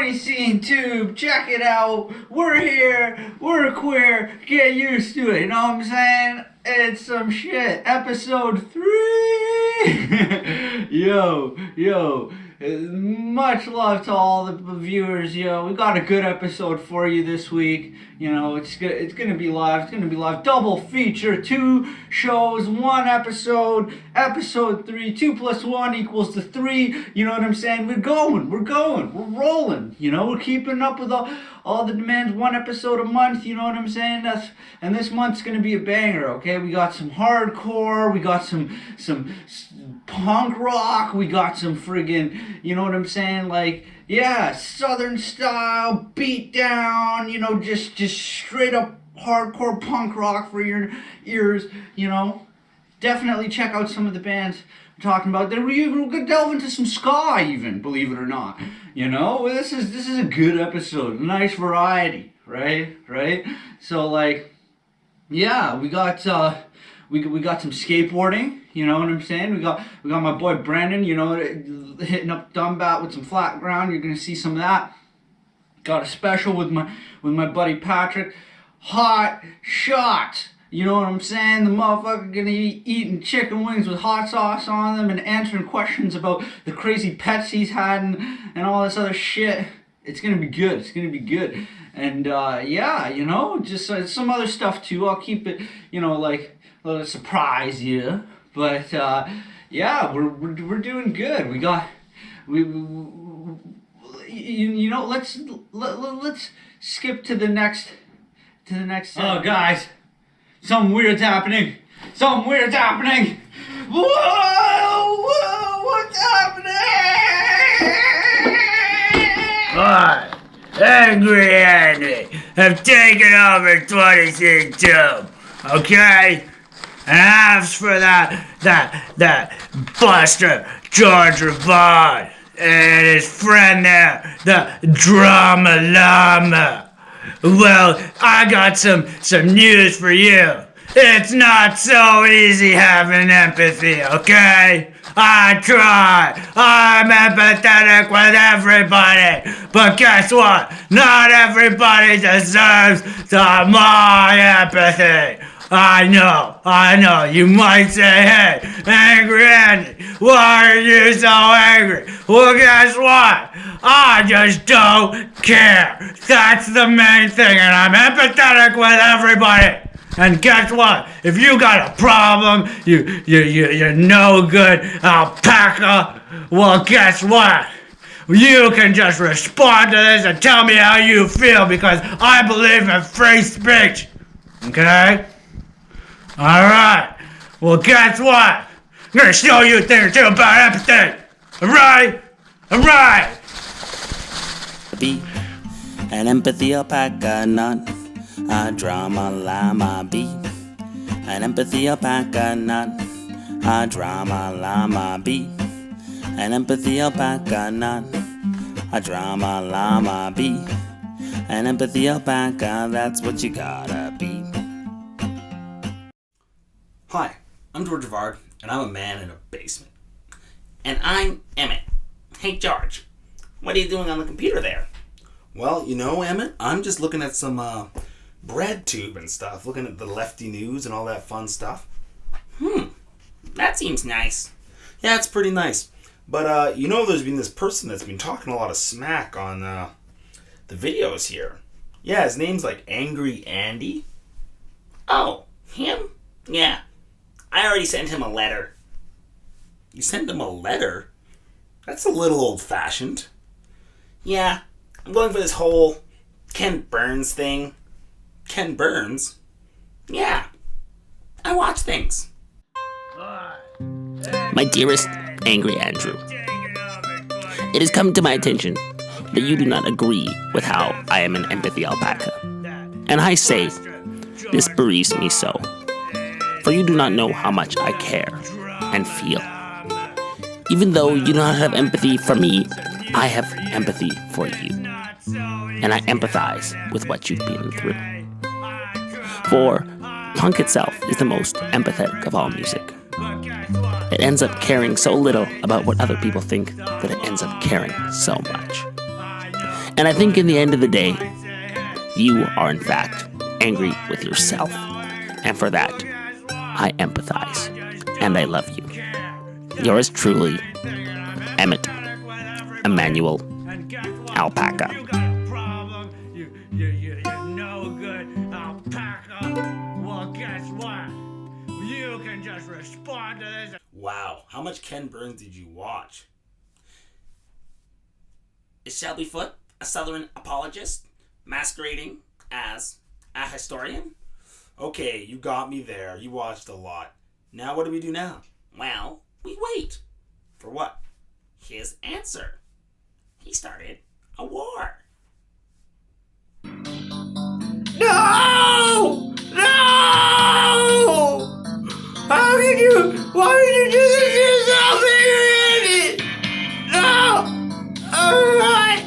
20scene tube, check it out. We're here, we're queer, get used to it, you know what I'm saying? It's some shit. Episode 3. Yo. Much love to all the viewers, yo. We got a good episode for you this week. You know, it's gonna be live. It's gonna be live. Double feature, 2 shows, 1 episode. Episode 3. 2 plus 1 equals 3. You know what I'm saying? We're going. We're rolling. You know, we're keeping up with all the demands. 1 episode a month. You know what I'm saying? And this month's gonna be a banger. Okay, we got some hardcore. We got some punk rock. We got some friggin', you know what I'm saying? Like, yeah, southern style, beat down, you know, just straight up hardcore punk rock for your ears, you know. Definitely check out some of the bands I'm talking about. We're gonna delve into some ska even, believe it or not. You know, this is a good episode, nice variety, right? So like, yeah, we got some skateboarding, you know what I'm saying? We got my boy Brandon, you know, hitting up Dumbat with some flat ground. You're gonna see some of that. Got a special with my buddy Patrick. Hot shot. You know what I'm saying? The motherfucker gonna be eating chicken wings with hot sauce on them and answering questions about the crazy pets he's had and all this other shit. It's gonna be good. And yeah, you know, just some other stuff too. I'll keep it, you know, like a little surprise you. But yeah, we're doing good. You know, let's skip to the next. Oh, guys, something weird's happening. Whoa, what's happening? Hi, Angry Andy have taken over 20scene tube, okay? And as for that buster George RIVARD and his friend there, the Drama Llama, well, I got some news for you. It's not so easy having empathy, okay? I try. I'm empathetic with everybody. But guess what? Not everybody deserves my empathy. I know. You might say, hey, Angry Andy, why are you so angry? Well, guess what? I just don't care. That's the main thing, and I'm empathetic with everybody. And guess what? If you got a problem, you're no good alpaca, well, guess what? You can just respond to this and tell me how you feel, because I believe in free speech. Okay? Alright. Well, guess what? I'm gonna show you a thing or two about empathy. Alright? Be an empathy alpaca nut, a drama llama bee. An empathy alpaca nut, a drama llama bee. An empathy alpaca nut, a drama llama bee. An empathy alpaca, that's what you gotta be. Hi, I'm George RIVARD, and I'm a man in a basement. And I'm Emmett. Hey, George, what are you doing on the computer there? Well, you know, Emmett, I'm just looking at some bread tube and stuff, looking at the lefty news and all that fun stuff. That seems nice. Yeah, it's pretty nice. But, you know, there's been this person that's been talking a lot of smack on the videos here. Yeah, his name's like Angry Andy. Oh, him? Yeah, I already sent him a letter. You sent him a letter? That's a little old-fashioned. Yeah, I'm going for this whole Ken Burns thing. Ken Burns? Yeah, I watch things. My dearest Angry Andrew, it has come to my attention that you do not agree with how I am an empathy alpaca. And I say, this bereaves me so. For you do not know how much I care and feel. Even though you do not have empathy for me, I have empathy for you. And I empathize with what you've been through. For punk itself is the most empathetic of all music. It ends up caring so little about what other people think that it ends up caring so much. And I think in the end of the day, you are in fact angry with yourself. And for that, I empathize. And I love you. Yours truly, Emmett Emmanuel Alpaca. You're no good, alpaca. Well, guess what? You can just respond to this. Wow, how much Ken Burns did you watch? Is Shelby Foote a Southern apologist masquerading as a historian? Okay, you got me there. You watched a lot. Now what do we do now? Well, we wait. For what? His answer. He started a war. No! No! How could you? Why did you do this to yourself, Andy? No! Alright!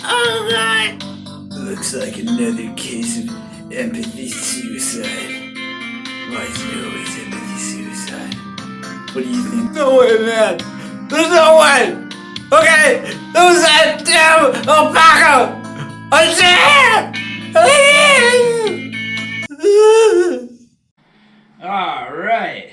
Alright! Looks like another case of empathy suicide. Why is it always empathy suicide? What do you think? No way, man! There's no way! Okay! That was that damn alpaca! I said! All right.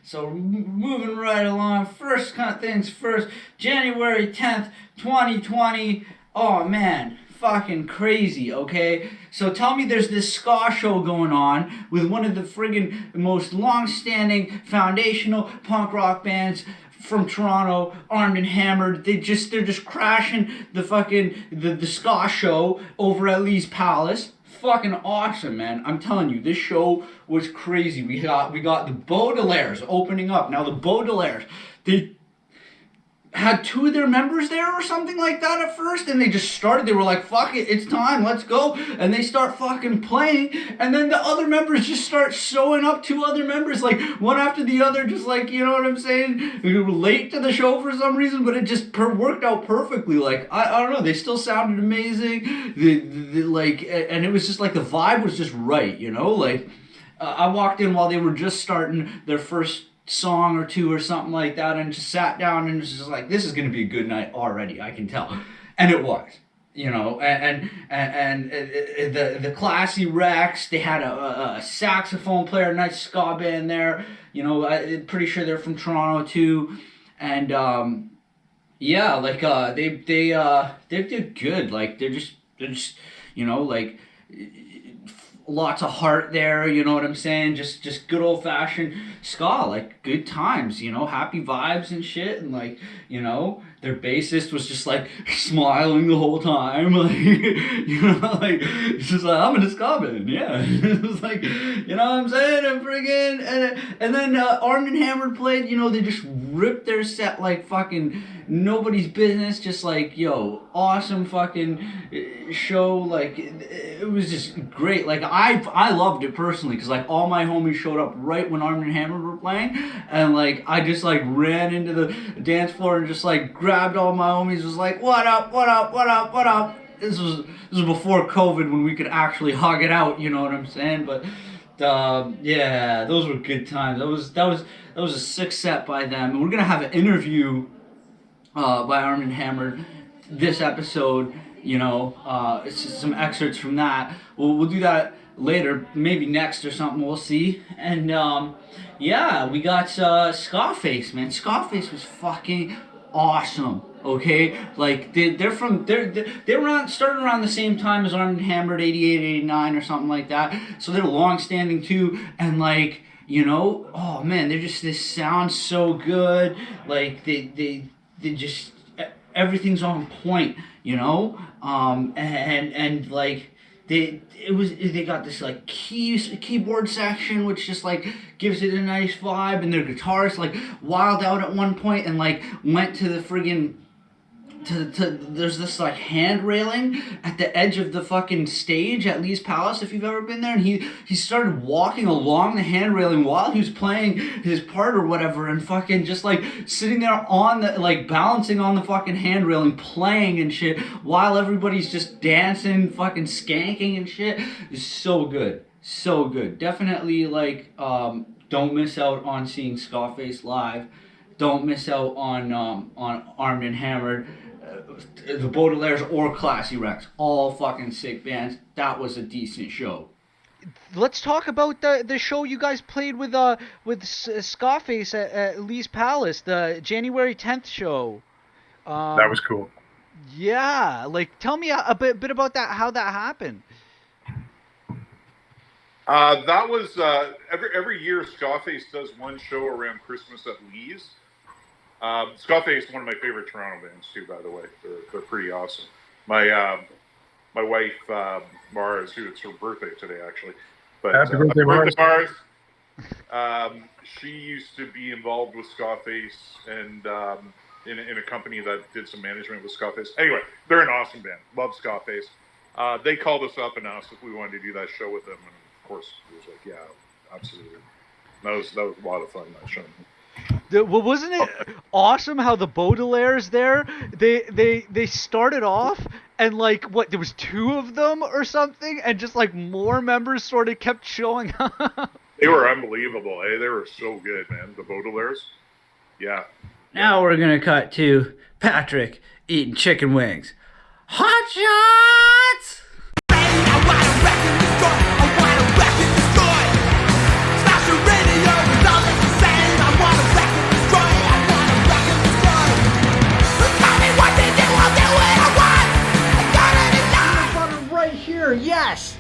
So moving right along. First things first. January 10th, 2020. Oh man, fucking crazy. Okay. So tell me, there's this ska show going on with one of the friggin' most long-standing foundational punk rock bands from Toronto, Armed and Hammered. They're just crashing the fucking the ska show over at Lee's Palace. Fucking awesome, man. I'm telling you, this show was crazy. We got the BAUDELARES opening up. Now the BAUDELARES, they had two of their members there or something like that at first, and they just started. They were like, fuck it, it's time, let's go. And they start fucking playing, and then the other members just start showing up, two other members, like one after the other, just like, you know what I'm saying? We were late to the show for some reason, but it just worked out perfectly. Like, I don't know, they still sounded amazing. Like, and it was just like the vibe was just right, you know? Like, I walked in while they were just starting their first song or two or something like that, and just sat down and was just like, this is going to be a good night already, I can tell. And it was, you know. And the classy Rex, they had a saxophone player, a nice ska band there, you know. I'm pretty sure they're from Toronto too. And yeah, like they did good. Like they're just you know, like lots of heart there, you know what I'm saying? Just good old fashioned ska, like good times, you know, happy vibes and shit. And like, you know, their bassist was just like smiling the whole time, like, you know, like it's just like, I'm in a ska band, yeah. It was like, you know what I'm saying? And friggin' and then Armed and Hammered played, you know, they just ripped their set like fucking nobody's business, just like, yo, awesome fucking show. Like it was just great. Like I loved it personally, because like all my homies showed up right when Armed and Hammered were playing, and like I just like ran into the dance floor and just like grabbed all my homies, was like, what up, what up, what up, what up. This was before COVID, when we could actually hug it out, you know what I'm saying? But yeah, those were good times. That was a sick set by them. And we're gonna have an interview by Armed and Hammered this episode, you know. It's just some excerpts from that. We'll do that later, maybe next or something, we'll see. And yeah, we got SKAFACE, man. SKAFACE was fucking awesome. Okay, like they started around the same time as Armed and Hammered, 88, 89 or something like that. So they're long standing too, and like, you know, oh man, they sound so good. Like they just, everything's on point, you know. And like they got this like keyboard section, which just like gives it a nice vibe, and their guitarist like wilded out at one point and like went to the friggin' there's this like hand railing at the edge of the fucking stage at Lee's Palace, if you've ever been there, and he started walking along the hand railing while he was playing his part or whatever, and fucking just like sitting there on the, like, balancing on the fucking hand railing, playing and shit, while everybody's just dancing, fucking skanking and shit. It's so good, so good. Definitely, like, don't miss out on seeing SKAFACE live. Don't miss out on Armed and Hammered. the Baudelaires or Classy Rex. All fucking sick bands. That was a decent show. Let's talk about the show you guys played with SKAFACE at Lee's Palace, the January 10th show. That was cool. Yeah, like tell me a bit about that, how that happened. That was every year SKAFACE does one show around Christmas at Lee's. SKAFACE is one of my favorite Toronto bands too, by the way. They're pretty awesome. My wife Mars, who it's her birthday today actually. But Happy birthday, Mars. She used to be involved with SKAFACE and in a company that did some management with SKAFACE. Anyway, they're an awesome band. Love SKAFACE. They called us up and asked if we wanted to do that show with them, and of course it was like, yeah, absolutely. That was a lot of fun, that show. Well, wasn't it awesome how the Baudelaires there, they started off and like what, there was 2 of them or something, and just like more members sort of kept showing up. They were unbelievable. They were so good, man. The Baudelaires. Yeah. Now we're gonna cut to Patrick eating chicken wings. Hot shots! Right here, yes,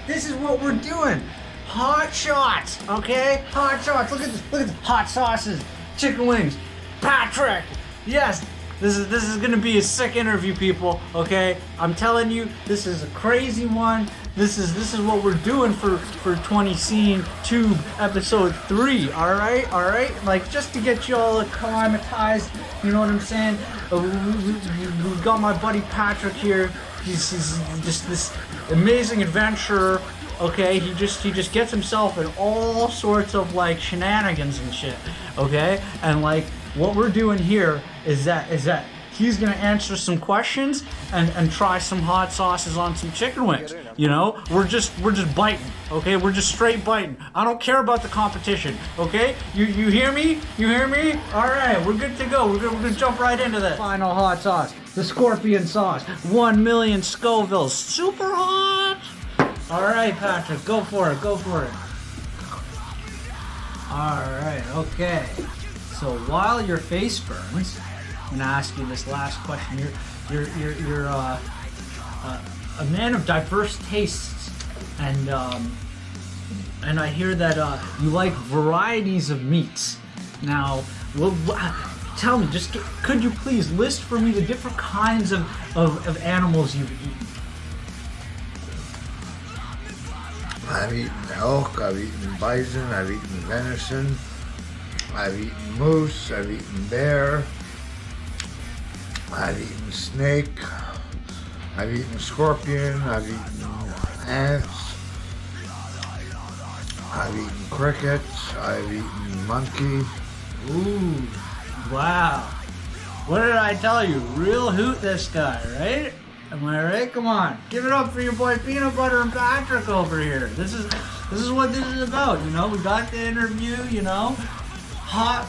this is what we're doing. Hot shots, okay? Hot shots. Look at this, hot sauces, chicken wings, Patrick. Yes, this is gonna be a sick interview, people. Okay, I'm telling you, this is a crazy one. This is what we're doing for 20scene Tube episode 3. All right. Like just to get you all acclimatized. You know what I'm saying? We've got my buddy Patrick here. He's just this amazing adventurer. Okay, he just gets himself in all sorts of like shenanigans and shit. Okay, and like what we're doing here is that he's gonna answer some questions and try some hot sauces on some chicken wings. You know, we're just biting. Okay, we're just straight biting. I don't care about the competition. Okay, you hear me? You hear me? All right, we're good to go. We're gonna jump right into this. Final hot sauce, the scorpion sauce, 1 million Scovilles, super hot. All right, Patrick, go for it. All right, okay. So while your face burns, I'm gonna ask you this last question. You're a man of diverse tastes, and I hear that you like varieties of meats. Now, tell me, could you please list for me the different kinds of animals you've eaten? I've eaten elk, I've eaten bison, I've eaten venison, I've eaten moose, I've eaten bear, I've eaten snake, I've eaten scorpion, I've eaten ants, I've eaten crickets, I've eaten monkey. Ooh, wow. What did I tell you? Real hoot, this guy, right? Am I right? Come on, give it up for your boy Peanut Butter and Patrick over here. This is what this is about, you know? We got the interview, you know? Hot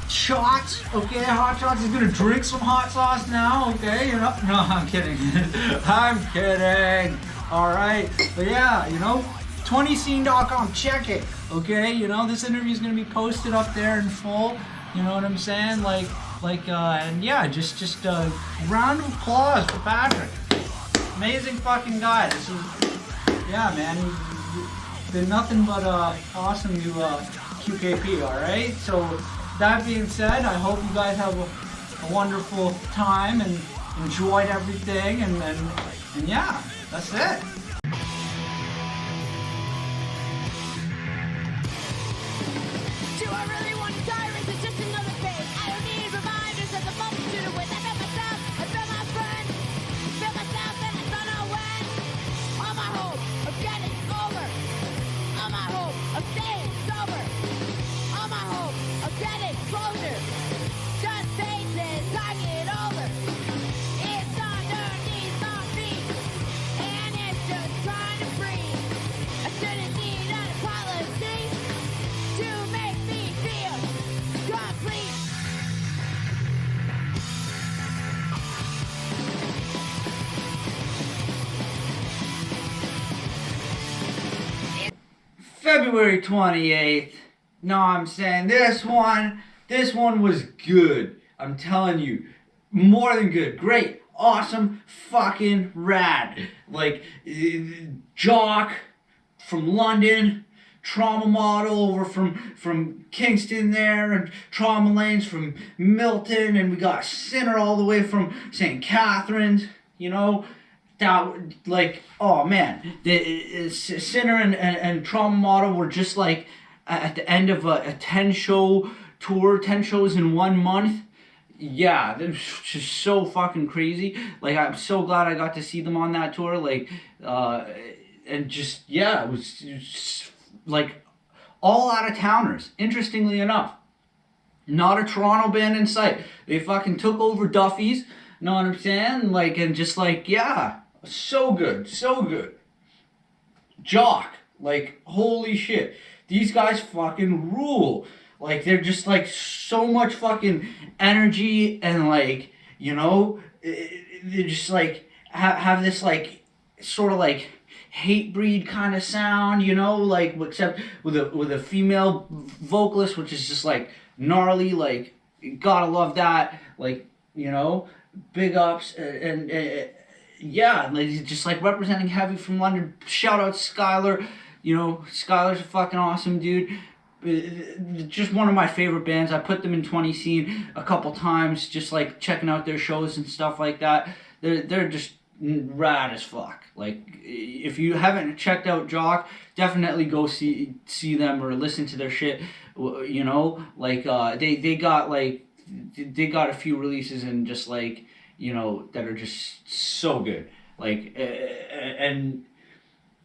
shots, okay? Hot shots. He's gonna drink some hot sauce now, okay? You know? No, I'm kidding. I'm kidding. All right, but yeah, you know, 20scene.com. Check it, okay? You know, this interview is gonna be posted up there in full. You know what I'm saying? And yeah, just a round of applause for Patrick. Amazing fucking guy. This is, yeah, man. He's been nothing but awesome to QKP. All right. So that being said, I hope you guys have a wonderful time and enjoyed everything. And yeah, that's it. Do I really want to die, or is it just another phase? I don't need reminders of the multitude of ways I feel myself, I feel my friend, feel myself, and I don't know when. All my hope of getting over, all my hope of staying sober, all my hope of getting closer. Just faces, I get older. It's underneath my feet, and it's just February 28th. No, I'm saying this one was good. I'm telling you, more than good. Great, awesome, fucking rad. Like, Jock from London, Trauma Model over from Kingston there, and Trauma Lanes from Milton, and we got Sinner all the way from St. Catharines, you know. That, like, oh man, the Sinner and Trauma Model were just like at the end of a 10-show tour, 10 shows in 1 month. Yeah, it was just so fucking crazy. Like, I'm so glad I got to see them on that tour. Like, and just, yeah, it was just, like, all out of towners, interestingly enough. Not a Toronto band in sight. They fucking took over Duffy's, know what I'm saying? Like, and just like, yeah, so good, so good. Jock, like, holy shit. These guys fucking rule. Like, they're just like so much fucking energy, and like, you know, they just like have this like sort of like hate breed kind of sound, you know, like, except with a female vocalist, which is just like gnarly. Like, gotta love that. Like, you know, big ups, and yeah, like, just like representing heavy from London. Shout out Skylar. You know, Skylar's a fucking awesome dude. Just one of my favorite bands. I put them in 20scene a couple times, just like checking out their shows and stuff like that. They're just rad as fuck. Like, if you haven't checked out Jock, definitely go see them or listen to their shit. You know, like, they got a few releases, and just like, you know, that are just so good. Like, and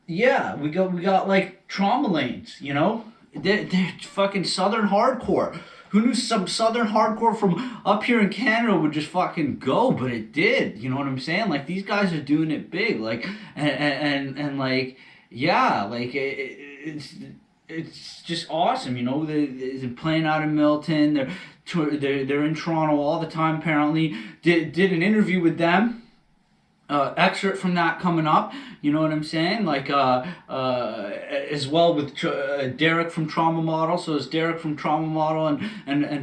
yeah, we got like Trauma Lanes, you know. They're fucking Southern hardcore. Who knew some Southern hardcore from up here in Canada would just fucking go? But it did. You know what I'm saying? Like, these guys are doing it big. Like, and like, yeah, like, it's just awesome. You know, they're playing out in Milton. They're in Toronto all the time. Apparently, did an interview with them. Excerpt from that coming up, you know what I'm saying? Like, as well with Derek from Trauma Model. So it's Derek from Trauma Model and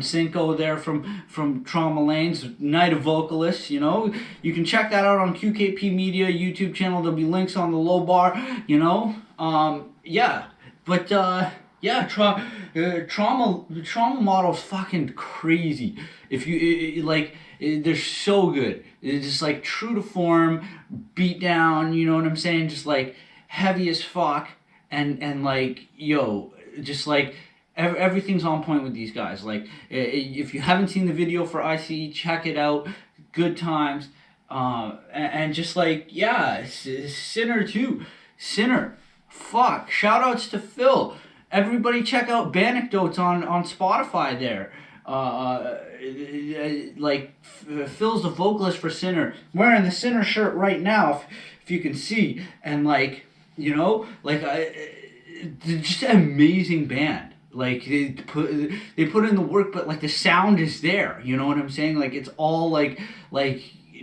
SINCO there from Trauma Lanes, Night of Vocalists, you know? You can check that out on QKP Media YouTube channel. There'll be links on the low bar, you know? Yeah. But, yeah, Trauma Model's fucking crazy. If you, like, they're so good. They're just like true to form, beat down, you know what I'm saying? Just like heavy as fuck, and like, yo, just like everything's on point with these guys. Like, if you haven't seen the video for ICE, check it out. Good times. And just like, yeah, Sinner too. Sinner. Fuck. Shout outs to Phil. Everybody check out Banecdotes on Spotify there. Like, Phil's the vocalist for Sinner, wearing the Sinner shirt right now, if you can see, and like, you know, like, just an amazing band. Like, they put in the work, but like the sound is there, you know what I'm saying? Like, it's all like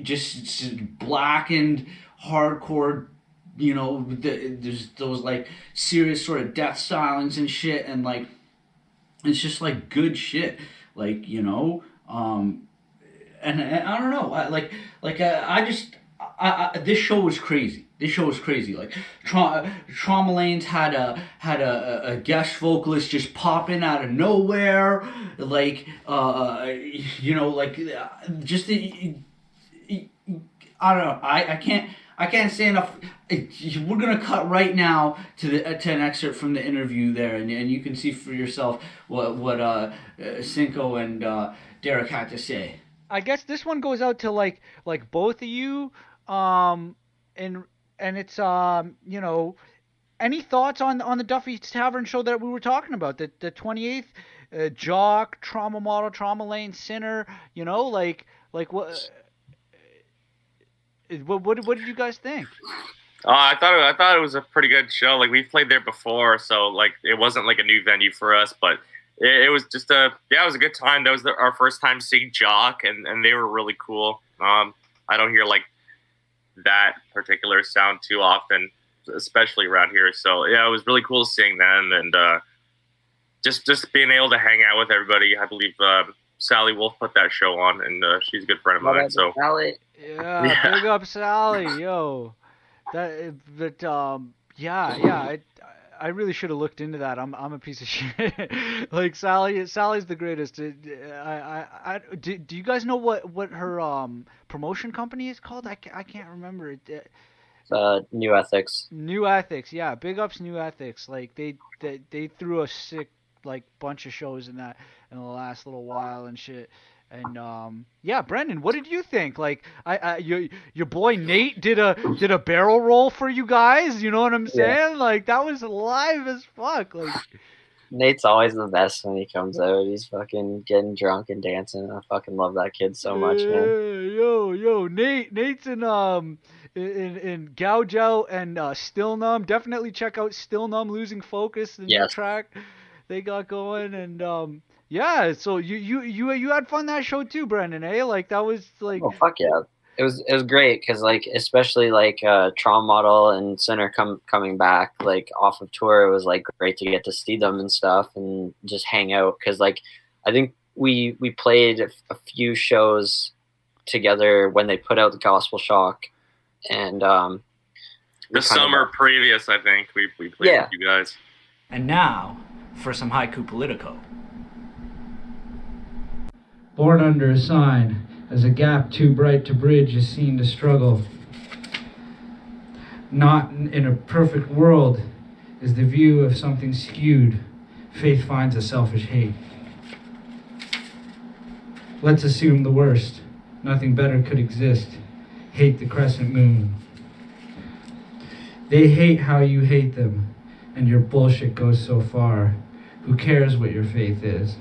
just blackened hardcore, you know. There's those like serious sort of death stylings and shit, and like, it's just like good shit. Like, you know, and I don't know, this show was crazy. Like, Trauma Lanes had a guest vocalist just pop in out of nowhere. Like, you know, like, just I don't know. I can't say enough. We're gonna cut right now to an excerpt from the interview there, and you can see for yourself what SINCO and Derek had to say. I guess this one goes out to like both of you, and it's you know, any thoughts on the Duffy's Tavern show that we were talking about, the 28th, Jock, Trauma Model, Trauma Lane, Sinner, you know, like what did you guys think? I thought it was a pretty good show. Like, we've played there before, so like it wasn't like a new venue for us, but it was just it was a good time. That was our first time seeing Jock, and they were really cool. I don't hear like that particular sound too often. especially around here. So yeah, it was really cool seeing them and just being able to hang out with everybody. I believe Sally Wolf put that show on, and she's a good friend of mine. So Sally. Yeah, big up Sally, yo. I really should have looked into that. I'm a piece of shit. Like Sally's the greatest. Do you guys know what her promotion company is called? I can't remember it. New Ethics. New Ethics, yeah. Big ups New Ethics. Like they threw a sick like bunch of shows in the last little while and shit. And yeah, Brendan, what did you think? Like, your boy Nate did a barrel roll for you guys. You know what I'm saying? Yeah. Like that was live as fuck. Like Nate's always the best when he comes out. He's fucking getting drunk and dancing. I fucking love that kid so much, man. Yo, Nate's in Gouge Out and Still Numb. Definitely check out Still Numb, Losing Focus, the new track they got going. And yeah, so you had fun that show too, Brendan, eh? Like that was like, oh fuck yeah, it was great because like especially like Trauma Model and Sinner coming back like off of tour, it was like great to get to see them and stuff and just hang out because like I think we played a few shows together when they put out the Gospel Shock and the summer previous I think we played with you guys. And now for some haiku politico. Born under a sign, as a gap too bright to bridge is seen to struggle. Not in a perfect world is the view of something skewed. Faith finds a selfish hate. Let's assume the worst. Nothing better could exist. Hate the crescent moon. They hate how you hate them, and your bullshit goes so far. Who cares what your faith is?